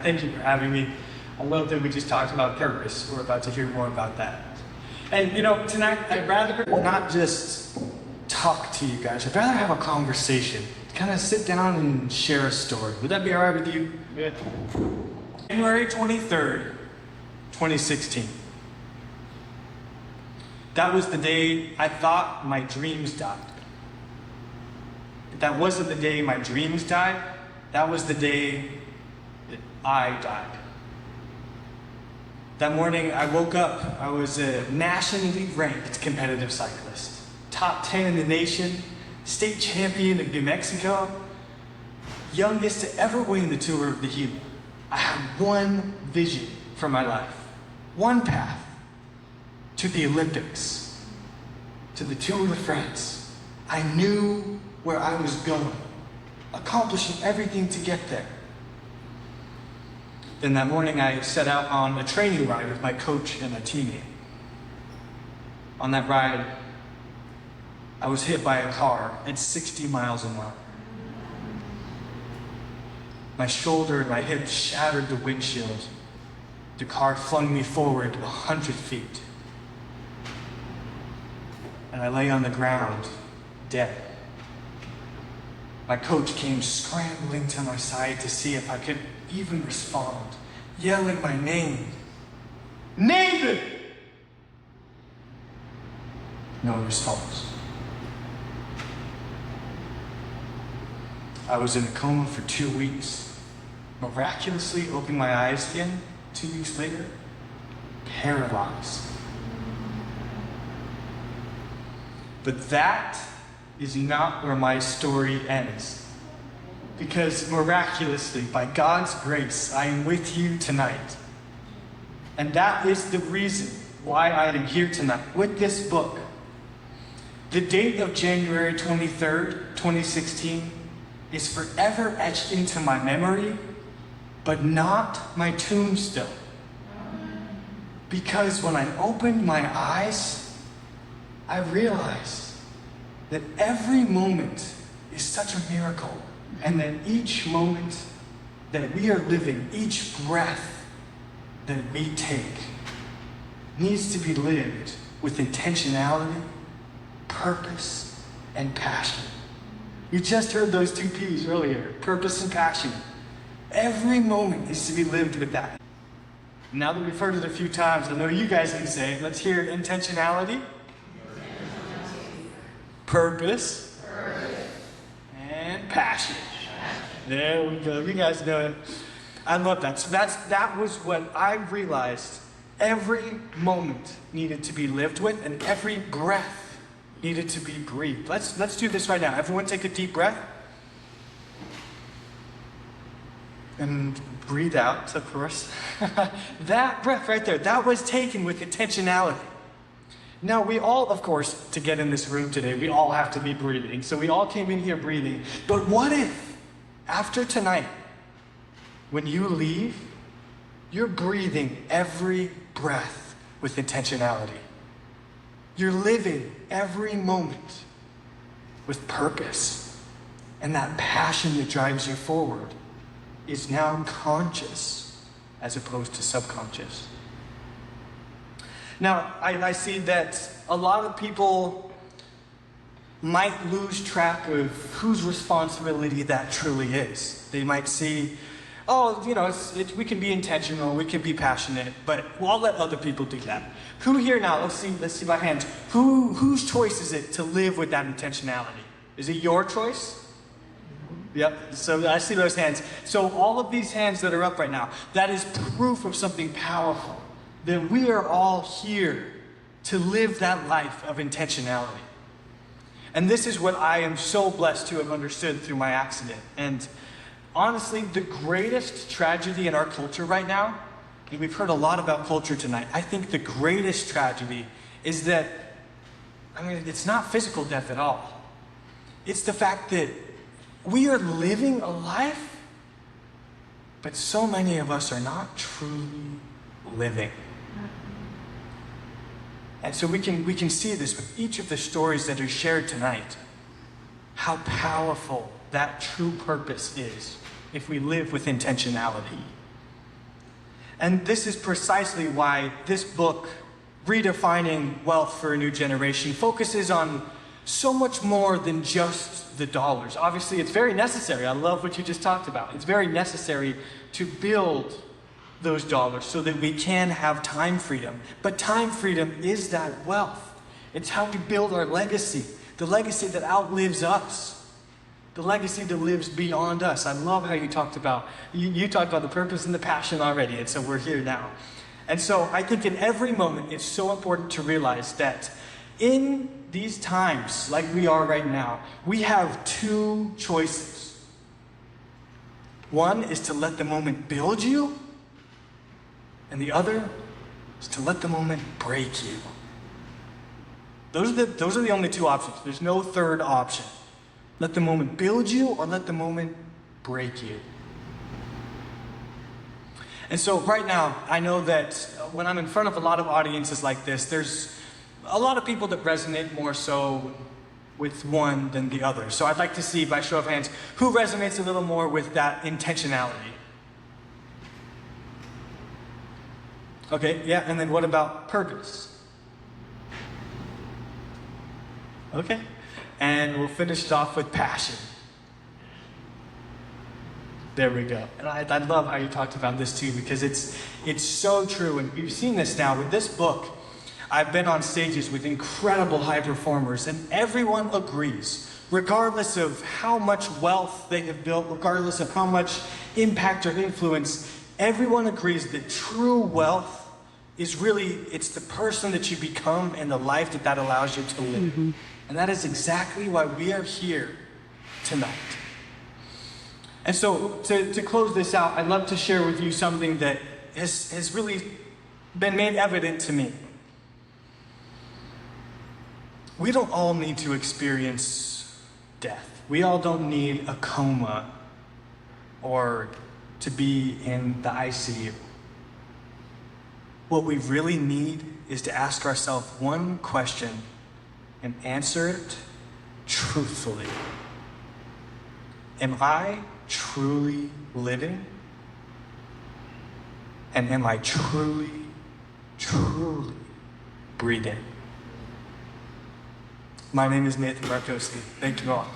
Thank you for having me. I love that we just talked about purpose. We're about to hear more about that. And tonight I'd rather not just talk to you guys. I'd rather have a conversation. Kind of sit down and share a story. Would that be all right with you? Yeah. January 23rd, 2016. That was the day I thought my dreams died. But that wasn't the day my dreams died. That was the day that I died. That morning I woke up. I was a nationally ranked competitive cyclist. Top 10 in the nation, state champion of New Mexico, youngest to ever win the Tour of the Gila. I had one vision for my life, one path to the Olympics, to the Tour de France. I knew where I was going, accomplishing everything to get there. Then that morning I set out on a training ride with my coach and a teammate. On that ride, I was hit by a car at 60 miles an hour. My shoulder and my hip shattered the windshield. The car flung me forward 100 feet. And I lay on the ground, dead. My coach came scrambling to my side to see if I could even respond, yelling my name. Nathan! No response. I was in a coma for 2 weeks. Miraculously opened my eyes again 2 weeks later, paralyzed. But that is not where my story ends. Because miraculously, by God's grace, I am with you tonight. And that is the reason why I am here tonight with this book. The date of January 23rd, 2016 is forever etched into my memory, but not my tombstone. Because when I opened my eyes, I realized that every moment is such a miracle, and that each moment that we are living, each breath that we take, needs to be lived with intentionality, purpose, and passion. You just heard those two P's earlier, purpose and passion. Every moment is to be lived with that. Now that we've heard it a few times, I know you guys can say it. Let's hear it. Intentionality, purpose, and passion. There we go. You guys know it. I love that. So that was what I realized. Every moment needed to be lived with, and every breath needed to be breathed. Let's do this right now. Everyone take a deep breath. And breathe out, of course. That breath right there, that was taken with intentionality. Now we all, of course, to get in this room today, we all have to be breathing. So we all came in here breathing. But what if, after tonight, when you leave, you're breathing every breath with intentionality? You're living every moment with purpose. And that passion that drives you forward is now conscious as opposed to subconscious. Now, I see that a lot of people might lose track of whose responsibility that truly is. They might see, we can be intentional, we can be passionate, but I'll let other people do that. Who here now, let's see by hands, whose choice is it to live with that intentionality? Is it your choice? Yep, so I see those hands. So all of these hands that are up right now, that is proof of something powerful. That we are all here to live that life of intentionality. And this is what I am so blessed to have understood through my accident. And honestly, the greatest tragedy in our culture right now, and we've heard a lot about culture tonight, I think the greatest tragedy is that, it's not physical death at all. It's the fact that we are living a life, but so many of us are not truly living. And so we can see this with each of the stories that are shared tonight, how powerful that true purpose is if we live with intentionality. And this is precisely why this book, Redefining Wealth for a New Generation, focuses on so much more than just the dollars. Obviously, it's very necessary. I love what you just talked about. It's very necessary to build those dollars so that we can have time freedom. But time freedom is that wealth. It's how we build our legacy, the legacy that outlives us, the legacy that lives beyond us. I love how you talked about the purpose and the passion already, and so we're here now. And so I think in every moment it's so important to realize that in these times like we are right now, we have two choices. One is to let the moment build you, and the other is to let the moment break you. Those are the only two options. There's no third option. Let the moment build you or let the moment break you. And so right now, I know that when I'm in front of a lot of audiences like this, there's a lot of people that resonate more so with one than the other. So I'd like to see, by show of hands, who resonates a little more with that intentionality. Okay, yeah, and then what about purpose? Okay, and we'll finish it off with passion. There we go. And I love how you talked about this too, because it's so true. And we've seen this now with this book. I've been on stages with incredible high performers, and everyone agrees, regardless of how much wealth they have built, regardless of how much impact or influence, everyone agrees that true wealth is really, it's the person that you become and the life that allows you to live. Mm-hmm. And that is exactly why we are here tonight. And so, to close this out, I'd love to share with you something that has really been made evident to me. We don't all need to experience death. We all don't need a coma or to be in the ICU. What we really need is to ask ourselves one question and answer it truthfully. Am I truly living? And am I truly, truly breathing? My name is Nathan Markowski. Thank you all.